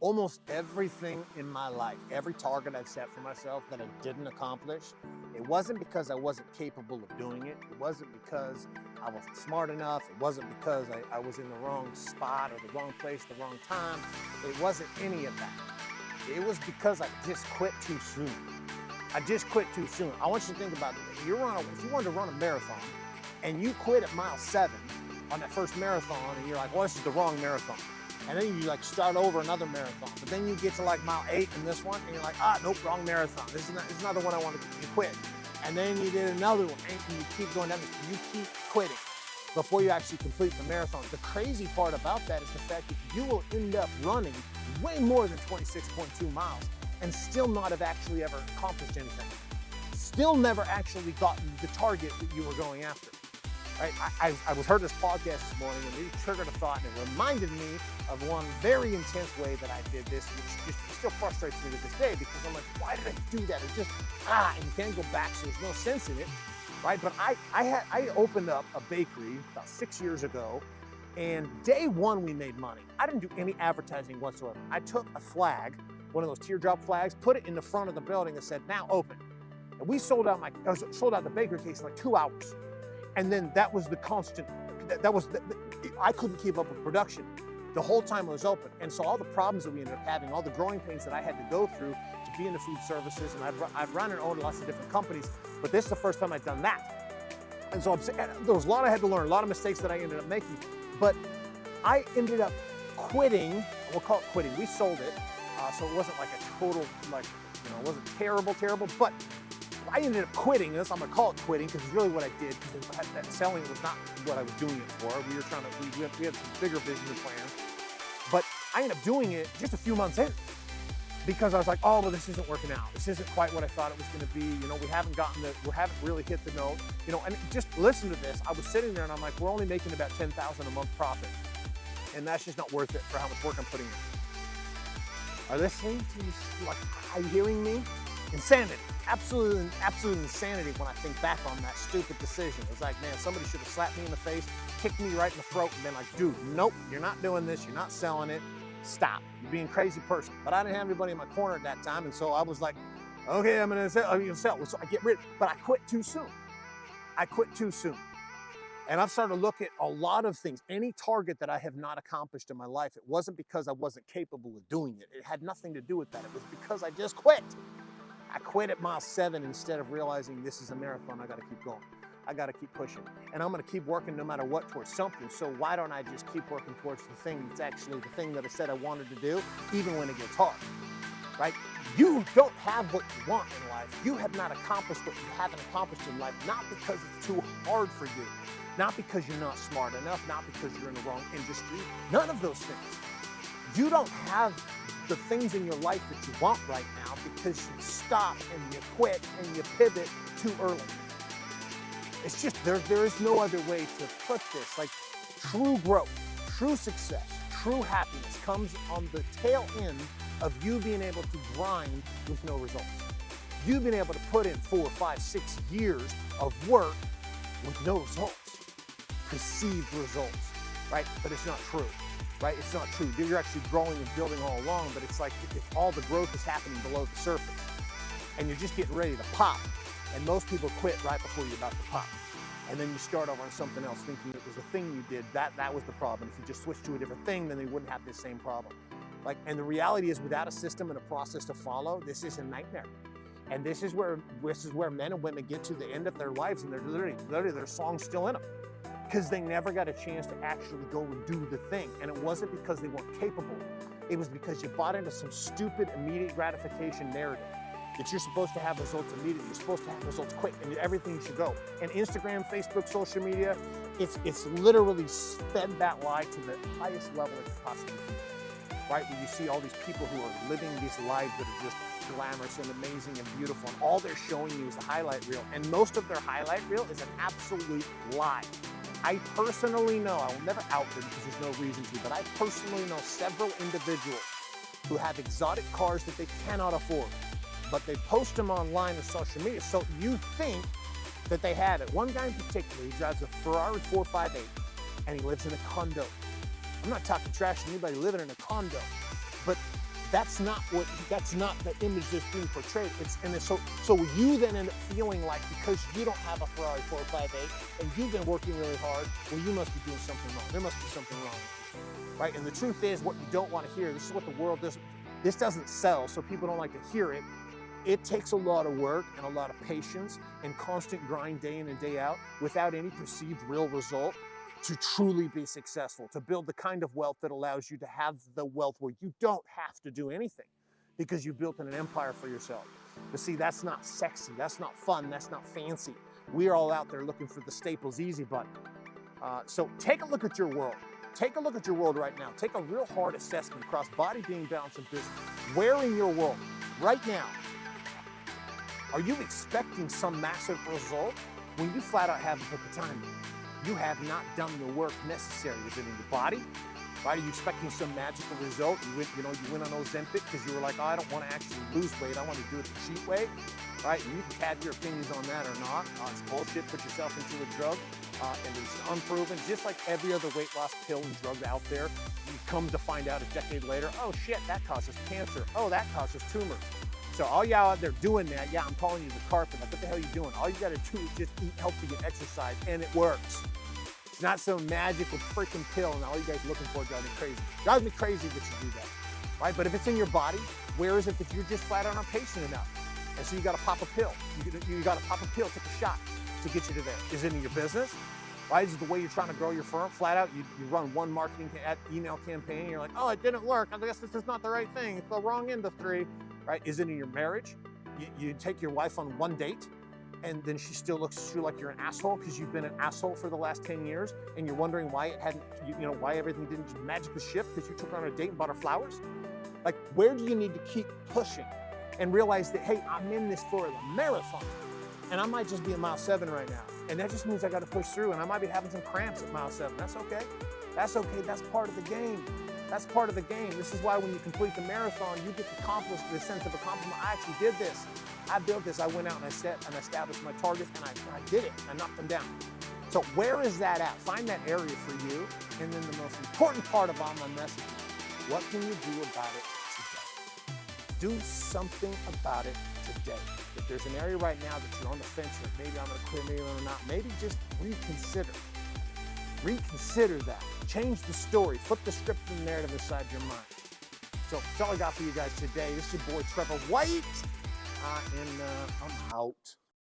almost everything in my life, every target I've set for myself that I didn't accomplish, it wasn't because I wasn't capable of doing it. It wasn't because I wasn't smart enough. It wasn't because I was in the wrong spot or the wrong place, the wrong time. It wasn't any of that. It was because I just quit too soon. I just quit too soon. I want you to think about it. If you wanted to run a marathon and you quit at mile 7 on that first marathon and you're like, well, this is the wrong marathon. And then you like start over another marathon. But then you get to like mile 8 in this one and you're like, nope, wrong marathon. This is another one I want to do. You quit. And then you did another one and you keep going down this. You keep quitting before you actually complete the marathon. The crazy part about that is the fact that you will end up running way more than 26.2 miles and still not have actually ever accomplished anything. Still never actually gotten the target that you were going after. Right? I was heard this podcast this morning and it triggered a thought and it reminded me of one very intense way that I did this, which just still frustrates me to this day because I'm like, why did I do that? It just, and you can't go back, so there's no sense in it, right? But I opened up a bakery about 6 years ago, and day one we made money. I didn't do any advertising whatsoever. I took a flag, one of those teardrop flags, put it in the front of the building and said, now open. And we sold out the bakery case in like 2 hours. And then that was the constant, I couldn't keep up with production the whole time it was open. And so all the problems that we ended up having, all the growing pains that I had to go through to be in the food services, and I've run and owned lots of different companies, but this is the first time I've done that. And so there was a lot I had to learn, a lot of mistakes that I ended up making, but I ended up quitting, we'll call it quitting. We sold it, so it wasn't like a total, it wasn't terrible, but I ended up quitting this. I'm gonna call it quitting because it's really what I did, because that selling was not what I was doing it for. We were trying to, we had some bigger vision and plans. But I ended up doing it just a few months in because I was like, oh, well, this isn't working out. This isn't quite what I thought it was gonna be. We haven't really hit the note. And just listen to this. I was sitting there and I'm like, we're only making about 10,000 a month profit. And that's just not worth it for how much work I'm putting in. Are you listening to this? Are you hearing me? Insanity. Absolute insanity when I think back on that stupid decision. It's like, man, somebody should have slapped me in the face, kicked me right in the throat, and been like, dude, nope, you're not doing this, you're not selling it, stop. You're being a crazy person. But I didn't have anybody in my corner at that time, and so I was like, okay, I'm gonna sell. So I get rid, but I quit too soon. And I've started to look at a lot of things. Any target that I have not accomplished in my life, it wasn't because I wasn't capable of doing it. It had nothing to do with that. It was because I just quit. I quit at mile 7 instead of realizing this is a marathon. I gotta keep going. I gotta keep pushing. And I'm gonna keep working no matter what towards something. So why don't I just keep working towards the thing that's actually the thing that I said I wanted to do, even when it gets hard, right? You don't have what you want in life. You have not accomplished what you haven't accomplished in life, not because it's too hard for you, not because you're not smart enough, not because you're in the wrong industry, none of those things. You don't have the things in your life that you want right now because you stop and you quit and you pivot too early. It's just, there is no other way to put this. Like, true growth, true success, true happiness comes on the tail end of you being able to grind with no results. You've been able to put in 4, 5, 6 years of work with no results, perceived results, right? But it's not true. Right? It's not true. You're actually growing and building all along, but it's like if all the growth is happening below the surface and you're just getting ready to pop, and most people quit right before you're about to pop. And then you start over on something else thinking it was the thing you did, that was the problem. If you just switched to a different thing, then they wouldn't have the same problem. And the reality is, without a system and a process to follow, this is a nightmare. And this is where men and women get to the end of their lives and they're literally their song's still in them. Because they never got a chance to actually go and do the thing. And it wasn't because they weren't capable. It was because you bought into some stupid immediate gratification narrative that you're supposed to have results immediately. You're supposed to have results quick and everything should go. And Instagram, Facebook, social media, it's literally sped that lie to the highest level it could possibly be. Right? Where you see all these people who are living these lives that are just glamorous and amazing and beautiful. And all they're showing you is the highlight reel. And most of their highlight reel is an absolute lie. I personally know, I will never out them because there's no reason to, but I personally know several individuals who have exotic cars that they cannot afford, but they post them online or social media. So you think that they have it. One guy in particular, he drives a Ferrari 458 and he lives in a condo. I'm not talking trash to anybody living in a condo, but that's not the image that's being portrayed. So you then end up feeling like because you don't have a Ferrari 458 and you've been working really hard, well, you must be doing something wrong. There must be something wrong with you, right? And the truth is, what you don't want to hear, this is what the world doesn't, this doesn't sell, so people don't like to hear it. It takes a lot of work and a lot of patience and constant grind day in and day out without any perceived real result to truly be successful, to build the kind of wealth that allows you to have the wealth where you don't have to do anything because you've built an empire for yourself. But see, that's not sexy, that's not fun, that's not fancy. We're all out there looking for the Staples easy button. So take a look at your world. Take a look at your world right now. Take a real hard assessment across body, being, balance, and business. Where in your world, right now, are you expecting some massive result when you flat out haven't put the time in? You have not done the work necessary. Is it in your body? Right? Are you expecting some magical result? You went on Ozempic because you were like, oh, I don't want to actually lose weight. I want to do it the cheap way. Right? And you can have your opinions on that or not. It's bullshit. Put yourself into a drug. And it's unproven. Just like every other weight loss pill and drug out there, you come to find out a decade later, oh shit, that causes cancer. Oh, that causes tumors. So all y'all out there doing that, yeah, I'm calling you the carpet. Like, what the hell are you doing? All you gotta do is just eat healthy and exercise, and it works. It's not some magical freaking pill, and all you guys are looking for drives me crazy. Drives me crazy that you do that, right? But if it's in your body, where is it that you're just flat out not patient enough? And so you gotta pop a pill. You gotta pop a pill, take a shot to get you to there. Is it in your business? Right? Is it the way you're trying to grow your firm? Flat out, you run one marketing email campaign, and you're like, oh, it didn't work. I guess this is not the right thing. It's the wrong end of three. Right? Is it in your marriage? You take your wife on one date and then she still looks at you like you're an asshole because you've been an asshole for the last 10 years and you're wondering why it hadn't, why everything didn't just magically shift because you took her on a date and bought her flowers? Like, where do you need to keep pushing and realize that, hey, I'm in this for the marathon and I might just be at mile 7 right now. And that just means I got to push through and I might be having some cramps at mile 7. That's okay. That's okay. That's part of the game. That's part of the game. This is why when you complete the marathon, you get to accomplish the sense of accomplishment. I actually did this. I built this. I went out and I set and established my targets and I did it. I knocked them down. So where is that at? Find that area for you. And then the most important part of all my message, what can you do about it today? Do something about it today. If there's an area right now that you're on the fence with, maybe I'm going to quit, maybe I'm not, maybe just reconsider. Reconsider that. Change the story. Flip the script and narrative inside your mind. So that's all I got for you guys today. This is your boy Trevor White, and I'm out.